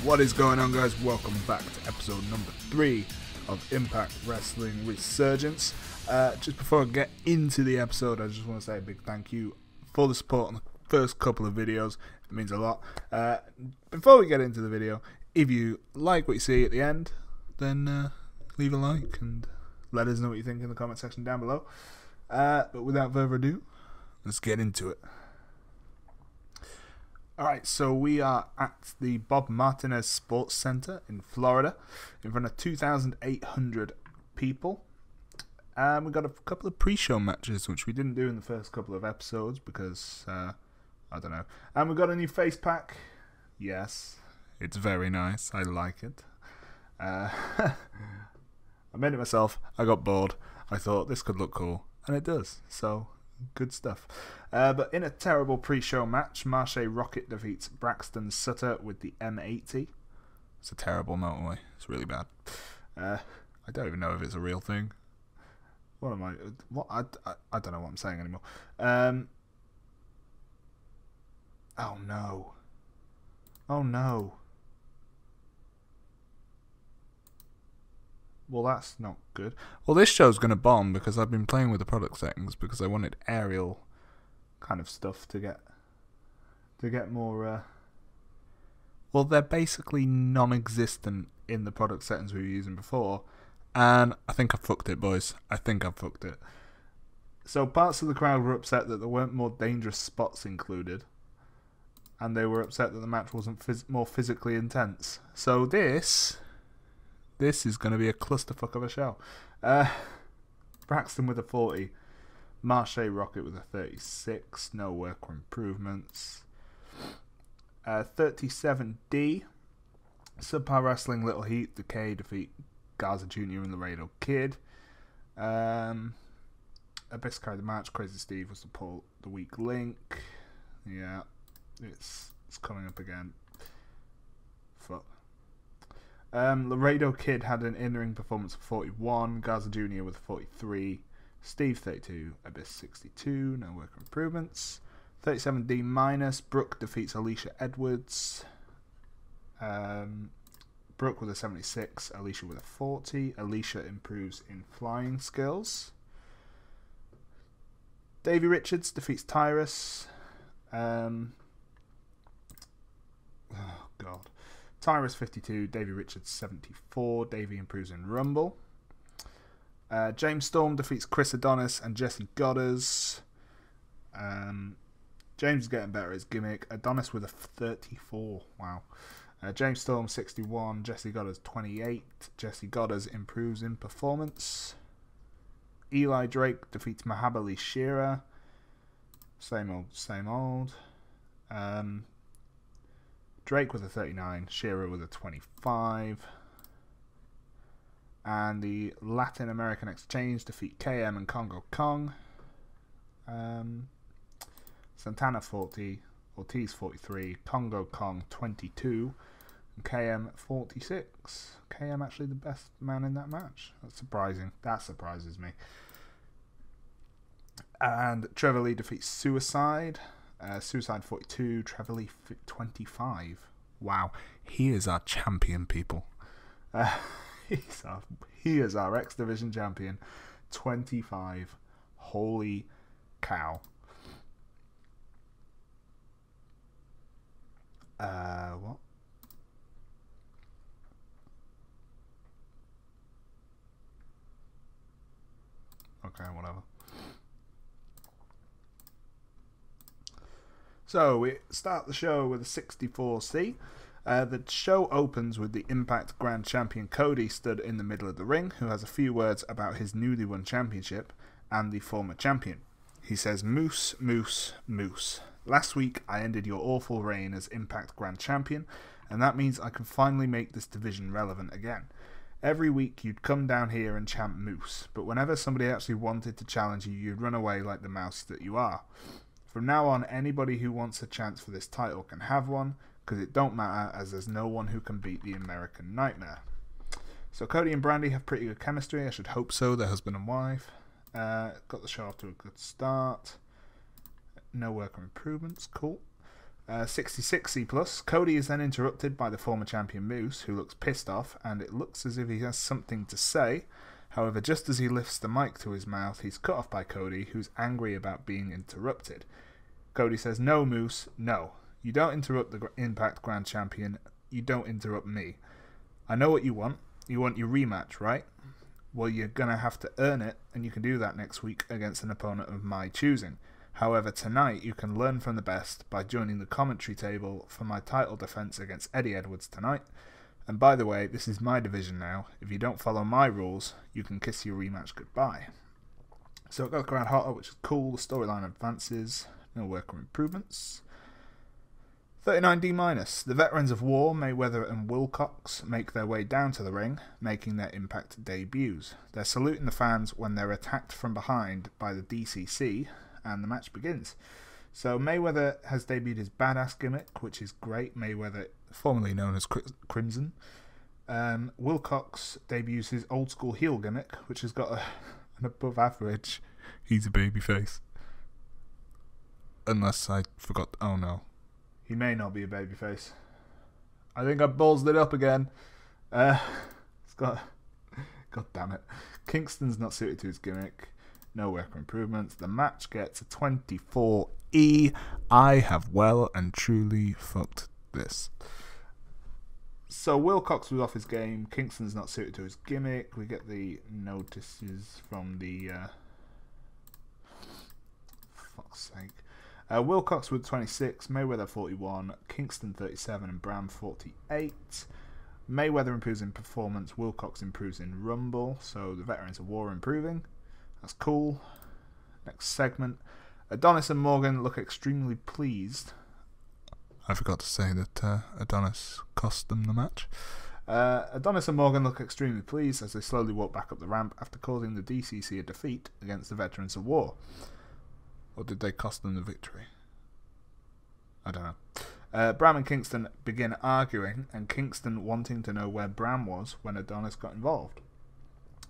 What is going on, guys? Welcome back to episode number 3 of Impact Wrestling Resurgence. Just before I get into the episode, I just want to say a big thank you for the support on the first couple of videos. It means a lot. Before we get into the video, if you like what you see at the end, then leave a like and let us know what you think in the comment section down below. But without further ado, let's get into it. Alright, so we are at the Bob Martinez Sports Center in Florida in front of 2,800 people. We've got a couple of pre-show matches, which we didn't do in the first couple of episodes because, I don't know. And we've got a new face pack. Yes, it's very nice. I like it. I made it myself. I got bored. I thought this could look cool, and it does. So, good stuff. But in a terrible pre-show match, Marche Rocket defeats Braxton Sutter with the M80. It's a terrible motorway. It's really bad. I don't even know if it's a real thing. What am I? What I don't know what I'm saying anymore. Oh no. Oh no. Well, that's not good. Well, this show's going to bomb because I've been playing with the product settings because I wanted aerial kind of stuff to get more... Well, they're basically non-existent in the product settings we were using before. And I think I fucked it, boys. I think I fucked it. So parts of the crowd were upset that there weren't more dangerous spots included. And they were upset that the match wasn't more physically intense. So this is going to be a clusterfuck of a show. Braxton with a 40. Marche Rocket with a 36. No work for improvements. 37D. Subpar Wrestling Little Heat. Decay defeat Garza Jr. and Laredo Kid. Abyss carried the match. Crazy Steve was the weak link. Yeah, it's coming up again. Fuck. Laredo Kid had an in-ring performance of 41. Garza Jr. with 43. Steve 32. Abyss 62. No work improvements. 37D minus. Brooke defeats Alicia Edwards. Brooke with a 76. Alicia with a 40. Alicia improves in flying skills. Davey Richards defeats Tyrus. Oh god. Tyrus 52, Davey Richards 74, Davey improves in Rumble. James Storm defeats Chris Adonis and Jesse Goddard. James is getting better at his gimmick. Adonis with a 34, wow. James Storm 61, Jesse Goddard 28. Jesse Goddard improves in performance. Eli Drake defeats Mahabali Shira. Same old, same old. Drake with a 39, Shearer with a 25. And the Latin American Exchange defeat KM and Congo Kong. Santana 40, Ortiz 43, Congo Kong 22, and KM 46. KM actually the best man in that match. That's surprising. That surprises me. And Trevor Lee defeats Suicide. Suicide 42, Trevor Lee 25. Wow, he is our champion, people. He is our X Division champion. 25. Holy cow. What? Okay, whatever. So, we start the show with a 64C. The show opens with the Impact Grand Champion Cody stood in the middle of the ring, who has a few words about his newly won championship and the former champion. He says, "Moose, moose, moose. Last week I ended your awful reign as Impact Grand Champion, and that means I can finally make this division relevant again. Every week you'd come down here and chant moose, but whenever somebody actually wanted to challenge you, you'd run away like the mouse that you are. From now on, anybody who wants a chance for this title can have one, because it don't matter, as there's no one who can beat the American Nightmare." So Cody and Brandy have pretty good chemistry. I should hope so. They're husband and wife. Got the show off to a good start. No work or improvements. Cool. 66C+. Cody is then interrupted by the former champion Moose, who looks pissed off, and it looks as if he has something to say. However, just as he lifts the mic to his mouth, he's cut off by Cody, who's angry about being interrupted. Cody says, "No, Moose, no. You don't interrupt the Impact Grand Champion. You don't interrupt me. I know what you want. You want your rematch, right? Well, you're going to have to earn it, and you can do that next week against an opponent of my choosing. However, tonight you can learn from the best by joining the commentary table for my title defense against Eddie Edwards tonight. And by the way, this is my division now. If you don't follow my rules, you can kiss your rematch goodbye." So it got the crowd hotter, which is cool. The storyline advances. No worker improvements. 39D-. The Veterans of War, Mayweather and Wilcox, make their way down to the ring, making their Impact debuts. They're saluting the fans when they're attacked from behind by the DCC, and the match begins. So Mayweather has debuted his badass gimmick, which is great. Mayweather, formerly known as Crimson. Wilcox debuts his old school heel gimmick, which has got an above average. He's a babyface. Unless I forgot. Oh no. He may not be a babyface. I think I ballsed it up again. It's got. God damn it. Kingston's not suited to his gimmick. No worker improvements. The match gets a 24E. I have well and truly fucked this. So Wilcox was off his game. Kingston's not suited to his gimmick. We get the notices from the... fuck's sake. Wilcox with 26, Mayweather 41, Kingston 37, and Bram 48. Mayweather improves in performance. Wilcox improves in Rumble. So the Veterans of War are improving. That's cool. Next segment. Adonis and Morgan look extremely pleased. I forgot to say that Adonis cost them the match. Adonis and Morgan look extremely pleased as they slowly walk back up the ramp after causing the DCC a defeat against the Veterans of War. Or did they cost them the victory? I don't know. Bram and Kingston begin arguing, and Kingston wanting to know where Bram was when Adonis got involved.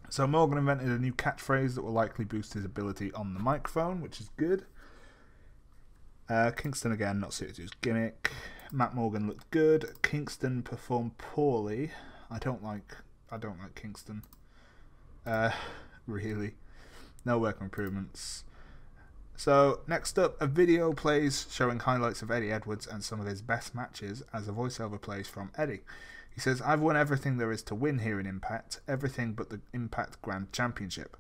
So Morgan invented a new catchphrase that will likely boost his ability on the microphone, which is good. Kingston again not suited to his gimmick. Matt Morgan looked good. Kingston performed poorly. I don't like Kingston. Really. No work improvements. So next up, a video plays showing highlights of Eddie Edwards and some of his best matches as a voiceover plays from Eddie. He says, "I've won everything there is to win here in Impact, everything but the Impact Grand Championship.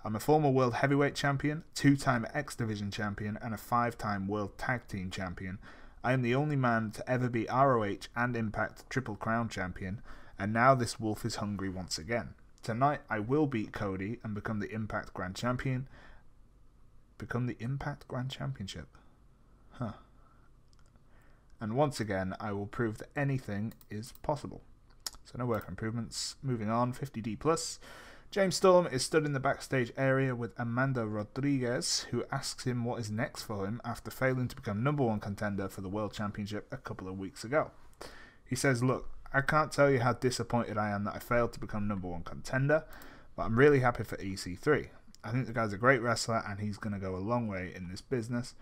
I'm a former World Heavyweight Champion, 2-time X Division Champion, and a 5-time World Tag Team Champion. I am the only man to ever be ROH and Impact Triple Crown Champion, and now this wolf is hungry once again. Tonight I will beat Cody and become the Impact Grand Champion." Become the Impact Grand Championship. Huh. "And once again, I will prove that anything is possible." So no work improvements. Moving on, 50D+. James Storm is stood in the backstage area with Amanda Rodriguez, who asks him what is next for him after failing to become #1 contender for the World Championship a couple of weeks ago. He says, "Look, I can't tell you how disappointed I am that I failed to become #1 contender, but I'm really happy for EC3. I think the guy's a great wrestler and he's going to go a long way in this business.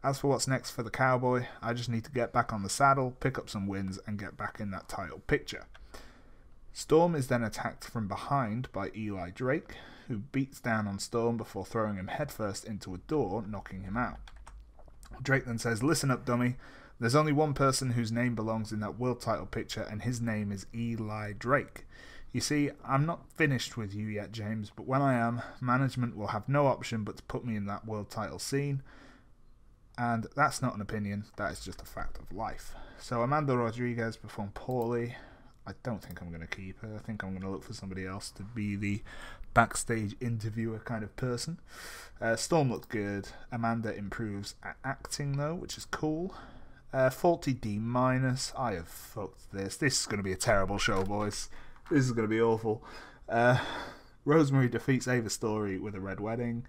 As for what's next for the Cowboy, I just need to get back on the saddle, pick up some wins, and get back in that title picture." Storm is then attacked from behind by Eli Drake, who beats down on Storm before throwing him headfirst into a door, knocking him out. Drake then says, "Listen up, dummy. There's only one person whose name belongs in that world title picture, and his name is Eli Drake. You see, I'm not finished with you yet, James, but when I am, management will have no option but to put me in that world title scene. And that's not an opinion, that is just a fact of life." So Amanda Rodriguez performed poorly. I don't think I'm going to keep her. I think I'm going to look for somebody else to be the backstage interviewer kind of person. Storm looked good. Amanda improves at acting though, which is cool. 40D-. I have fucked this. This is going to be a terrible show, boys. This is going to be awful. Rosemary defeats Ava Story with a red wedding.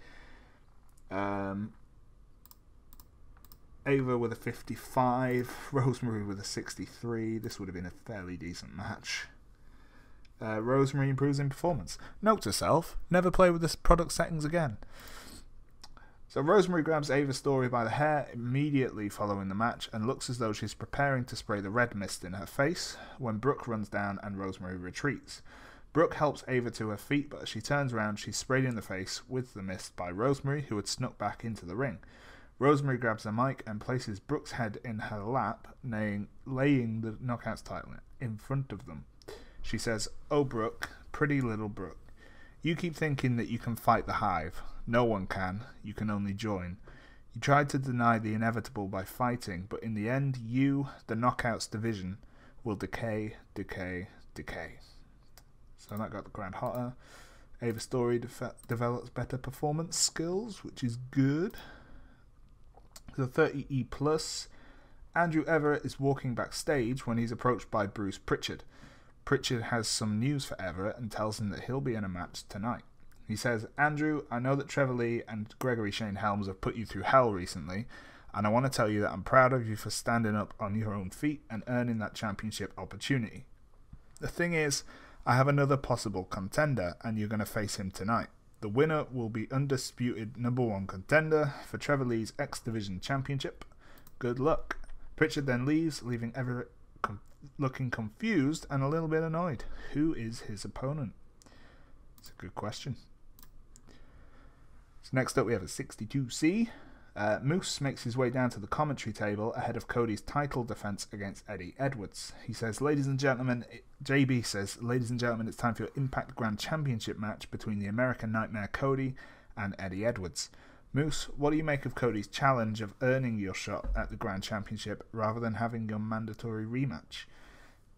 Ava with a 55, Rosemary with a 63. This would have been a fairly decent match. Rosemary improves in performance. Note to self, never play with this product settings again. So Rosemary grabs Ava Story by the hair immediately following the match and looks as though she's preparing to spray the red mist in her face when Brooke runs down and Rosemary retreats. Brooke helps Ava to her feet, but as she turns around, she's sprayed in the face with the mist by Rosemary, who had snuck back into the ring. Rosemary grabs the mic and places Brooke's head in her lap, laying the Knockouts title in front of them. She says, "Oh, Brooke, pretty little Brooke. You keep thinking that you can fight the Hive. No one can. You can only join. You tried to deny the inevitable by fighting, but in the end, you, the Knockouts division, will decay, decay, decay." So that got the crowd hotter. Ava Story develops better performance skills, which is good. So 30E+, Andrew Everett is walking backstage when he's approached by Bruce Pritchard. Pritchard has some news for Everett and tells him that he'll be in a match tonight. He says, "Andrew, I know that Trevor Lee and Gregory Shane Helms have put you through hell recently, and I want to tell you that I'm proud of you for standing up on your own feet and earning that championship opportunity. The thing is, I have another possible contender, and you're going to face him tonight. The winner will be undisputed #1 contender for Trevor Lee's X Division Championship. Good luck." Pritchard then leaves, leaving Everett looking confused and a little bit annoyed. Who is his opponent? It's a good question. So next up we have a 62C. Moose makes his way down to the commentary table ahead of Cody's title defense against Eddie Edwards. He says, "Ladies and gentlemen," JB says, "Ladies and gentlemen, it's time for your Impact Grand Championship match between the American Nightmare Cody and Eddie Edwards. Moose, what do you make of Cody's challenge of earning your shot at the Grand Championship rather than having your mandatory rematch?"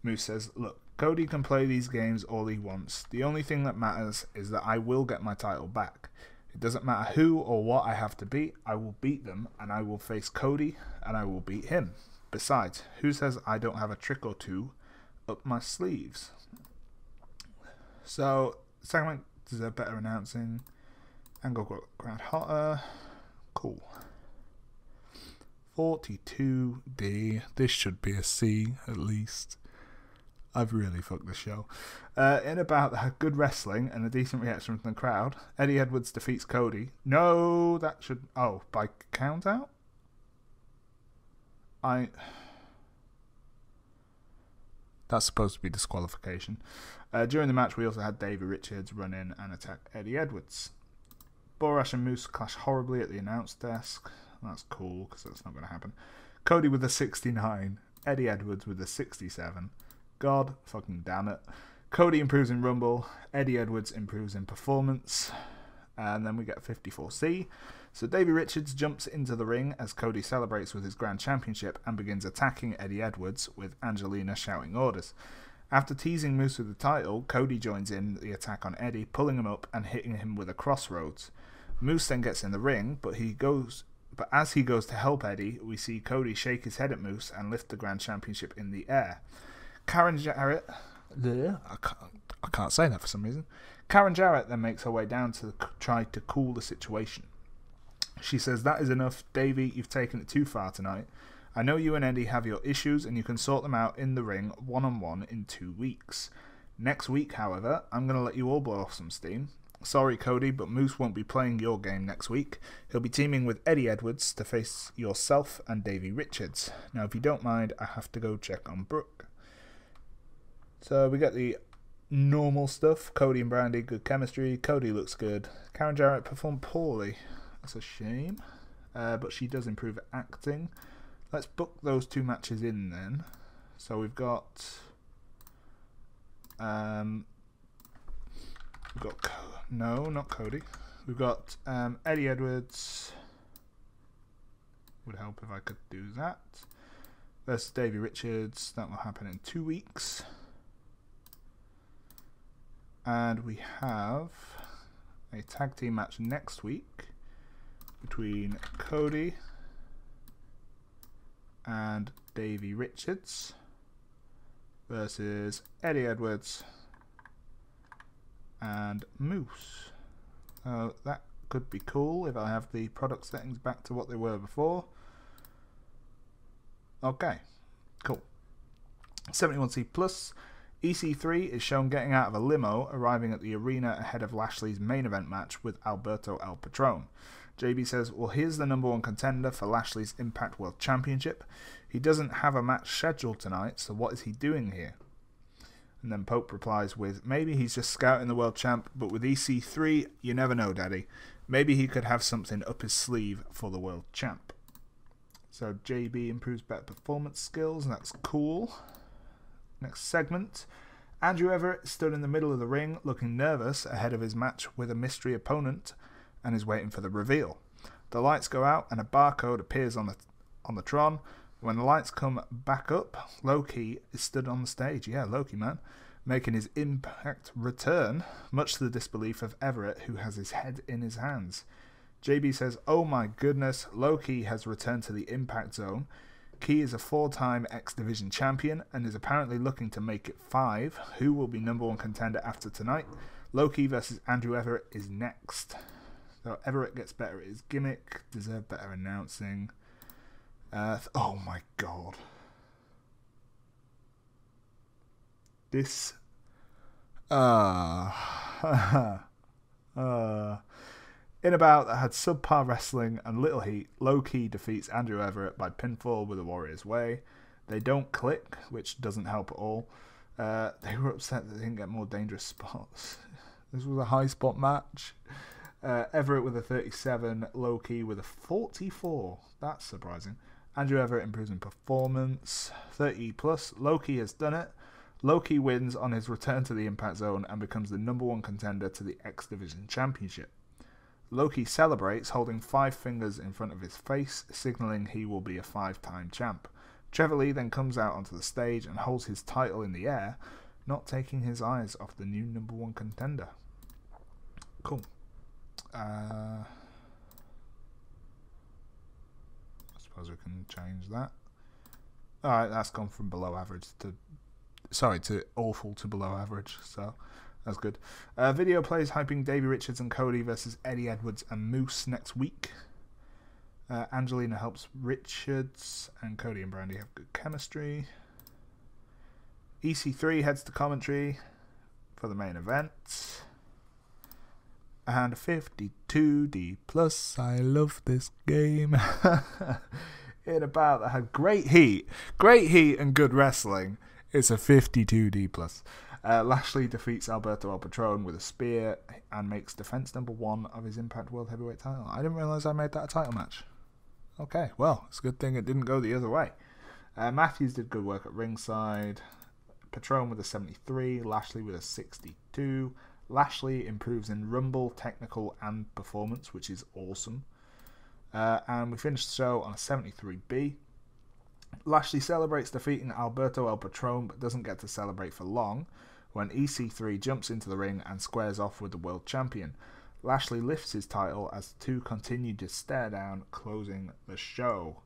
Moose says, "Look, Cody can play these games all he wants. The only thing that matters is that I will get my title back. It doesn't matter who or what I have to beat, I will beat them, and I will face Cody, and I will beat him. Besides, who says I don't have a trick or two up my sleeves?" So, segment deserved better announcing. Angle got crowd hotter. Cool. 42D. This should be a C, at least. I've really fucked the show. In about good wrestling and a decent reaction from the crowd, Eddie Edwards defeats Cody. No, that should... Oh, by count out? That's supposed to be disqualification. During the match, we also had Davey Richards run in and attack Eddie Edwards. Borash and Moose clash horribly at the announce desk. That's cool, because that's not going to happen. Cody with a 69. Eddie Edwards with a 67. God fucking damn it. Cody improves in Rumble. Eddie Edwards improves in performance. And then we get 54C. So Davey Richards jumps into the ring as Cody celebrates with his Grand Championship and begins attacking Eddie Edwards with Angelina shouting orders. After teasing Moose with the title, Cody joins in the attack on Eddie, pulling him up and hitting him with a crossroads. Moose then gets in the ring, but as he goes to help Eddie, we see Cody shake his head at Moose and lift the Grand Championship in the air. Karen Jarrett... I can't say that for some reason. Karen Jarrett then makes her way down to try to cool the situation. She says, "That is enough, Davey, you've taken it too far tonight. I know you and Eddie have your issues and you can sort them out in the ring one-on-one in 2 weeks. Next week, however, I'm going to let you all blow off some steam. Sorry, Cody, but Moose won't be playing your game next week. He'll be teaming with Eddie Edwards to face yourself and Davey Richards. Now, if you don't mind, I have to go check on Brooke." So we get the normal stuff. Cody and Brandy, good chemistry. Cody looks good. Karen Jarrett performed poorly. That's a shame. But she does improve at acting. Let's book those 2 matches in then. So we've got... no, not Cody. We've got Eddie Edwards. Would help if I could do that. Versus Davey Richards. That will happen in 2 weeks. And we have a tag team match next week between Cody and Davey Richards versus Eddie Edwards and Moose. That could be cool if I have the product settings back to what they were before. Okay, cool. 71C plus. EC3 is shown getting out of a limo, arriving at the arena ahead of Lashley's main event match with Alberto El Patron. JB says, well, here's the number 1 contender for Lashley's Impact World Championship. He doesn't have a match scheduled tonight, so what is he doing here? And then Pope replies with, maybe he's just scouting the world champ, but with EC3, you never know, Daddy. Maybe he could have something up his sleeve for the world champ. So JB improves better performance skills, and that's cool. Next segment. Andrew Everett stood in the middle of the ring looking nervous ahead of his match with a mystery opponent and is waiting for the reveal. The lights go out and a barcode appears on the Tron. When the lights come back up, Loki is stood on the stage. Yeah, Loki, man. Making his Impact return, much to the disbelief of Everett, who has his head in his hands. JB says, oh my goodness, Loki has returned to the Impact Zone. Key is a 4-time X Division champion and is apparently looking to make it 5. Who will be number 1 contender after tonight? Loki versus Andrew Everett is next. So Everett gets better at his gimmick, deserve better announcing. Oh my god. This... in a bout that had subpar wrestling and little heat, Low-Key defeats Andrew Everett by pinfall with a Warrior's Way. They don't click, which doesn't help at all. They were upset that they didn't get more dangerous spots. This was a high spot match. Everett with a 37, Low-Key with a 44. That's surprising. Andrew Everett improves in performance. 30 plus. Low-Key has done it. Low-Key wins on his return to the Impact Zone and becomes the number 1 contender to the X Division Championship. Loki celebrates, holding 5 fingers in front of his face, signalling he will be a 5-time champ. Trevor Lee then comes out onto the stage and holds his title in the air, not taking his eyes off the new number 1 contender. Cool. I suppose we can change that. Alright, that's gone from below average to awful to below average, so that's good. Video plays hyping Davey Richards and Cody versus Eddie Edwards and Moose next week. Angelina helps Richards, and Cody and Brandy have good chemistry. EC3 heads to commentary for the main event. And 52D plus. I love this game. In a bout that had great heat and good wrestling. It's a 52D plus. Lashley defeats Alberto El Patron with a spear and makes defense number 1 of his Impact World Heavyweight title. I didn't realize I made that a title match. Okay, well, it's a good thing it didn't go the other way. Matthews did good work at ringside. Patron with a 73, Lashley with a 62. Lashley improves in Rumble, technical, and performance, which is awesome. And we finished the show on a 73B. Lashley celebrates defeating Alberto El Patron, but doesn't get to celebrate for long when EC3 jumps into the ring and squares off with the world champion. Lashley lifts his title as the two continue to stare down, closing the show.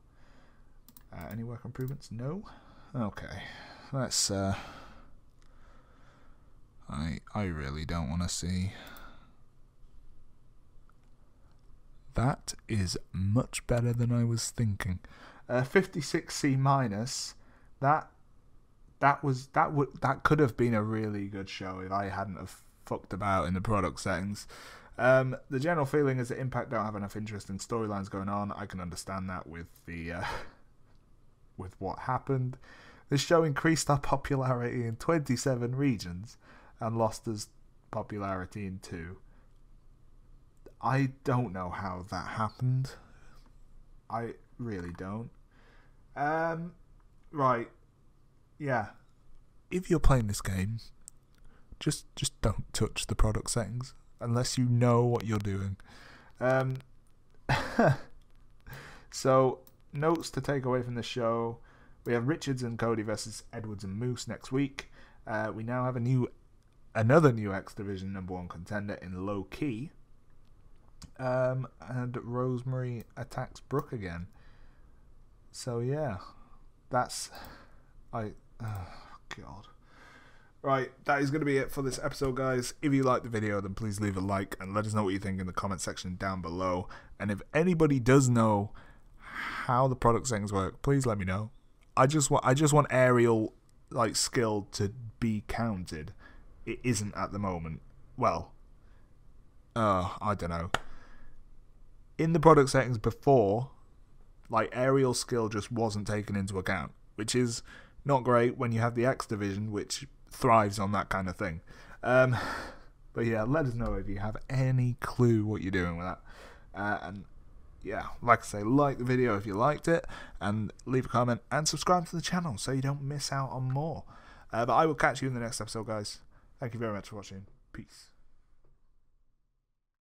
Any work improvements? No? Okay. Let's... I really don't want to see. That is much better than I was thinking. 56C minus. That could have been a really good show if I hadn't have fucked about in the product settings. The general feeling is that Impact don't have enough interesting storylines going on. I can understand that with the with what happened. This show increased our popularity in 27 regions and lost us popularity in 2. I don't know how that happened. I really don't. Right. Yeah. If you're playing this game, just don't touch the product settings unless you know what you're doing. So, notes to take away from the show. We have Richards and Cody versus Edwards and Moose next week. We now have another new X Division number 1 contender in Low Key. And Rosemary attacks Brooke again. So yeah, that's God. Right, that is going to be it for this episode, guys. If you liked the video, then please leave a like and let us know what you think in the comment section down below. And if anybody does know how the product settings work, please let me know. I just want aerial skill to be counted. It isn't at the moment. Well, I don't know. in the product settings before, like, aerial skill just wasn't taken into account, which is not great when you have the X division, which thrives on that kind of thing. But yeah, let us know if you have any clue what you're doing with that. And yeah, like I say, like the video if you liked it, and leave a comment and subscribe to the channel so you don't miss out on more. But I will catch you in the next episode, guys. Thank you very much for watching. Peace.